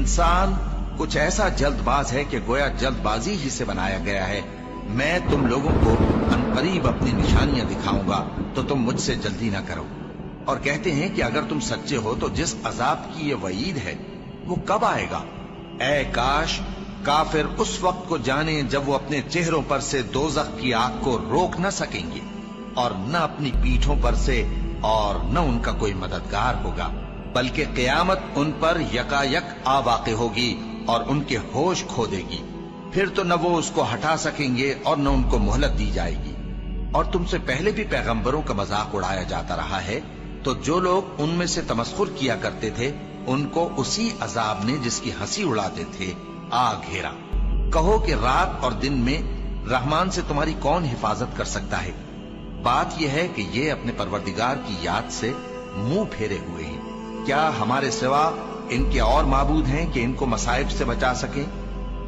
इंसान कुछ ऐसा जल्दबाज है कि गोया जल्दबाजी ही से बनाया गया है। मैं तुम लोगों को अनकरीब अपनी निशानियां दिखाऊंगा तो तुम मुझसे जल्दी ना करो। और कहते हैं कि अगर तुम सच्चे हो तो जिस अजाब की ये वईद है वो कब आएगा। ऐ काश काफिर उस वक्त को जाने जब वो अपने चेहरों पर से दोज़ख की आग को रोक न सकेंगे और न अपनी पीठों पर से और न उनका कोई मददगार होगा, बल्कि क़यामत उन पर यकायक आ वाक़ होगी और उनके होश खो देगी। फिर तो न वो उसको हटा सकेंगे और न उनको मोहलत दी जाएगी। और तुमसे पहले भी पैगंबरों का मजाक उड़ाया जाता रहा है, तो जो लोग उनमें से तमस्खुर किया करते थे उनको उसी अजाब ने जिसकी हंसी उड़ाते थे आ घेरा। कहो कि रात और दिन में रहमान से तुम्हारी कौन हिफाजत कर सकता है। बात यह है कि ये अपने परवरदिगार की याद से मुंह फेरे हुए हैं। क्या हमारे सिवा इनके और माबूद हैं कि इनको मसाइब से बचा सके।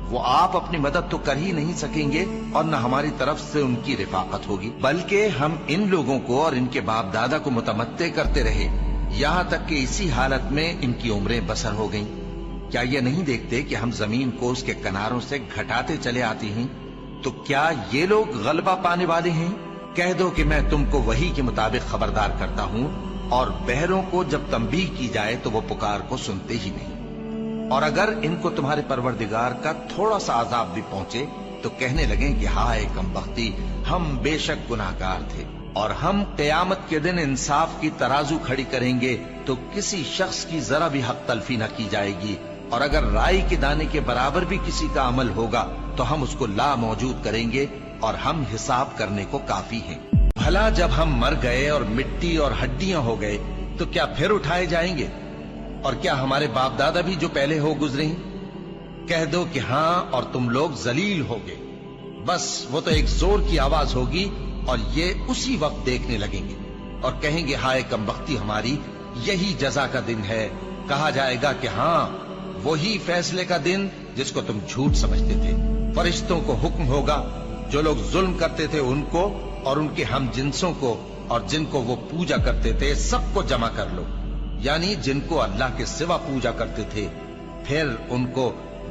वो आप अपनी मदद तो कर ही नहीं सकेंगे और न हमारी तरफ से उनकी रिफाकत होगी, बल्कि हम इन लोगों को और इनके बाप दादा को मुतमत्ते करते रहे, यहाँ तक कि इसी हालत में इनकी उम्रें बसर हो गईं। क्या ये नहीं देखते कि हम जमीन को उसके किनारों से घटाते चले आते हैं। तो क्या ये लोग गलबा पाने वाले हैं। कह दो कि मैं तुमको वही के मुताबिक खबरदार करता हूँ, और बहरों को जब तंबीह की जाए तो वो पुकार को सुनते ही नहीं। और अगर इनको तुम्हारे परवरदिगार का थोड़ा सा अजाब भी पहुंचे तो कहने लगे कि हाय कमबख्ती, हम बेशक गुनाहगार थे। और हम क़यामत के दिन इंसाफ की तराजू खड़ी करेंगे तो किसी शख्स की जरा भी हक तलफी न की जाएगी। और अगर राई के दाने के बराबर भी किसी का अमल होगा तो हम उसको ला मौजूद करेंगे और हम हिसाब करने को काफी हैं। भला जब हम मर गए और मिट्टी और हड्डियां हो गए तो क्या फिर उठाए जाएंगे। और क्या हमारे बाप दादा भी जो पहले हो गुजरे हैं। कह दो कि हाँ, और तुम लोग जलील होगे। बस वो तो एक जोर की आवाज होगी और ये उसी वक्त देखने लगेंगे और कहेंगे हाय कमबख्ती हमारी, यही जजा का दिन है। कहा जाएगा कि हाँ, वही फैसले का दिन जिसको तुम झूठ समझते थे। फरिश्तों को हुक्म होगा जो लोग जुल्म करते थे उनको और उनके हम जिन्सों को और जिनको वो पूजा करते थे सबको जमा कर लो, यानी जिनको अल्लाह के सिवा पूजा करते थे। फिर उनको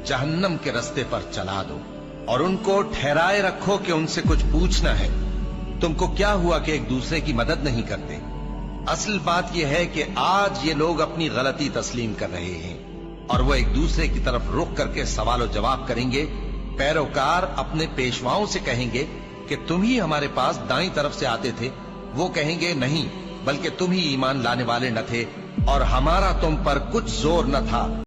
जहन्नम के रास्ते पर चला दो और उनको ठहराए रखो कि उनसे कुछ पूछना है। तुमको क्या हुआ कि एक दूसरे की मदद नहीं करते। असल बात यह है कि आज ये लोग अपनी गलती तस्लीम कर रहे हैं और वो एक दूसरे की तरफ रुख करके सवाल जवाब करेंगे। पैरोकार अपने पेशवाओं से कहेंगे कि तुम ही हमारे पास दाईं तरफ से आते थे। वो कहेंगे नहीं, बल्कि तुम ही ईमान लाने वाले न थे और हमारा तुम पर कुछ जोर न था।